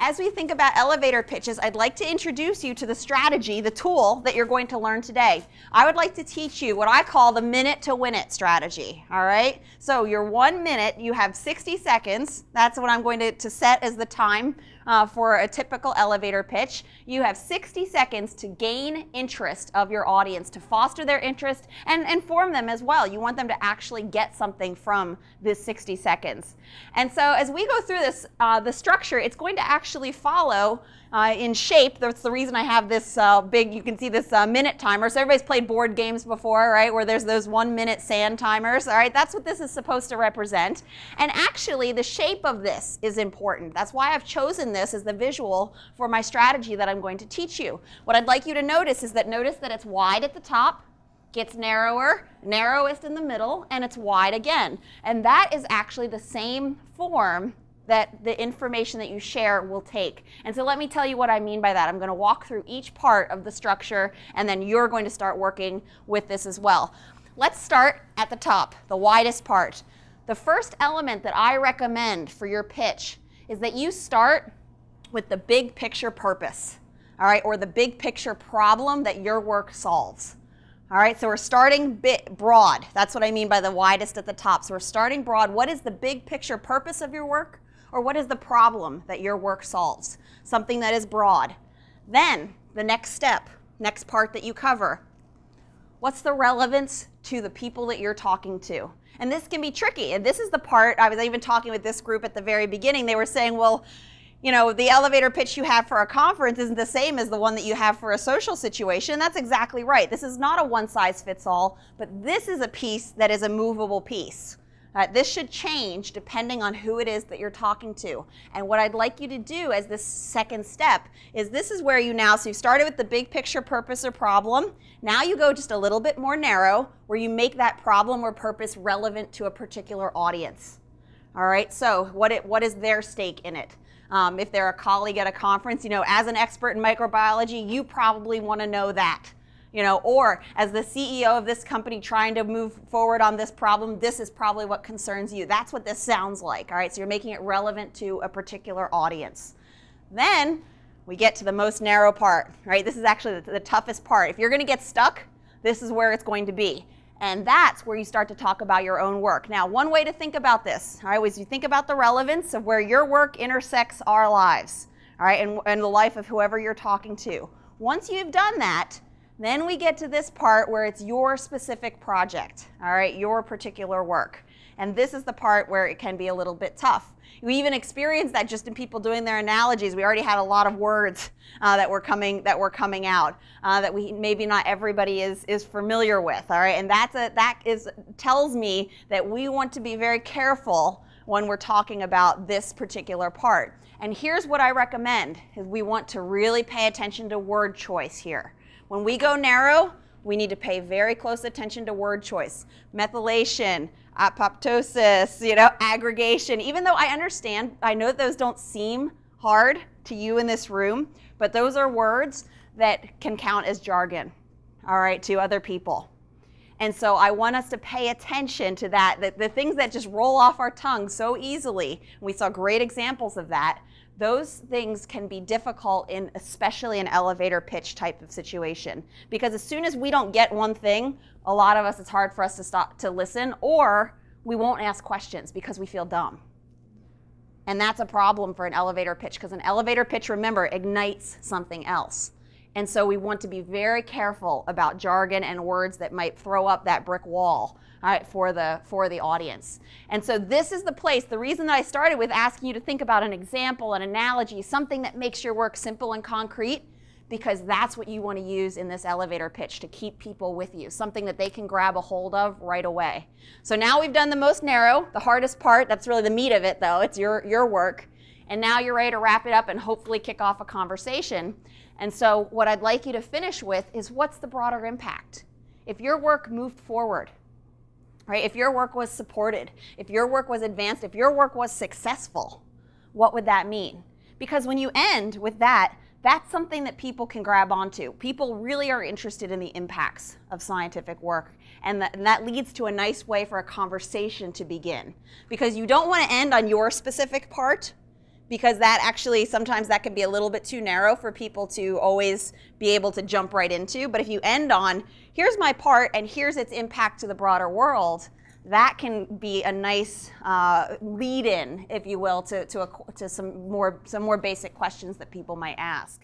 as we think about elevator pitches, I'd like to introduce you to the strategy, the tool that you're going to learn today. I would like to teach you what I call the minute to win it strategy, all right? So your 1 minute, you have 60 seconds. That's what I'm going to set as the time for a typical elevator pitch. You have 60 seconds to gain interest of your audience, to foster their interest and inform them as well. You want them to actually get something from this 60 seconds. And so as we go through this, the structure, it's going to actually follow in shape. That's the reason I have this big, you can see this minute timer. So everybody's played board games before, right, where there's those 1 minute sand timers, all right? That's what this is supposed to represent. And actually, the shape of this is important. That's why I've chosen this as the visual for my strategy that I'm going to teach you. What I'd like you to notice is that it's wide at the top, gets narrower, narrowest in the middle, and it's wide again. And that is actually the same form that the information that you share will take. And so let me tell you what I mean by that. I'm going to walk through each part of the structure, and then you're going to start working with this as well. Let's start at the top, the widest part. The first element that I recommend for your pitch is that you start with the big picture purpose, all right, or the big picture problem that your work solves. All right, so we're starting broad. That's what I mean by the widest at the top. So we're starting broad. What is the big picture purpose of your work? Or what is the problem that your work solves? Something that is broad. Then, the next step, next part that you cover. What's the relevance to the people that you're talking to? And this can be tricky. And this is the part, I was even talking with this group at the very beginning. They were saying, well, you know, the elevator pitch you have for a conference isn't the same as the one that you have for a social situation. That's exactly right. This is not a one-size-fits-all, but this is a piece that is a movable piece. This should change depending on who it is that you're talking to. And what I'd like you to do as this second step is this is where you now, so you started with the big picture purpose or problem. Now you go just a little bit more narrow where you make that problem or purpose relevant to a particular audience. All right, so what is their stake in it? If they're a colleague at a conference, you know, as an expert in microbiology, you probably want to know that. You know, or as the CEO of this company trying to move forward on this problem, this is probably what concerns you. That's what this sounds like, all right? So you're making it relevant to a particular audience. Then we get to the most narrow part, right? This is actually the toughest part. If you're going to get stuck, this is where it's going to be. And that's where you start to talk about your own work. Now, one way to think about this, all right, is you think about the relevance of where your work intersects our lives, all right, and the life of whoever you're talking to. Once you've done that, then we get to this part where it's your specific project, all right, your particular work. And this is the part where it can be a little bit tough. We even experienced that just in people doing their analogies. We already had a lot of words that were coming out that maybe not everybody is familiar with, all right? And tells me that we want to be very careful when we're talking about this particular part. And here's what I recommend, is we want to really pay attention to word choice here. When we go narrow, we need to pay very close attention to word choice. Methylation, apoptosis, you know, aggregation. Even though I know that those don't seem hard to you in this room, but those are words that can count as jargon, all right, to other people. And so I want us to pay attention to that, the things that just roll off our tongue so easily. We saw great examples of that. Those things can be difficult especially an elevator pitch type of situation. Because as soon as we don't get one thing, a lot of us, it's hard for us to stop to listen, or we won't ask questions because we feel dumb. And that's a problem for an elevator pitch, because an elevator pitch, remember, ignites something else. And so we want to be very careful about jargon and words that might throw up that brick wall, all right, for the audience. And so this is the place, the reason that I started with asking you to think about an example, an analogy, something that makes your work simple and concrete, because that's what you want to use in this elevator pitch to keep people with you, something that they can grab a hold of right away. So now we've done the most narrow, the hardest part. That's really the meat of it, though. It's your work. And now you're ready to wrap it up and hopefully kick off a conversation. And so what I'd like you to finish with is, what's the broader impact? If your work moved forward, right? If your work was supported, if your work was advanced, if your work was successful, what would that mean? Because when you end with that, that's something that people can grab onto. People really are interested in the impacts of scientific work, and that leads to a nice way for a conversation to begin. Because you don't want to end on your specific part, because that actually, sometimes that can be a little bit too narrow for people to always be able to jump right into. But if you end on, here's my part and here's its impact to the broader world, that can be a nice lead-in, if you will, to some more basic questions that people might ask.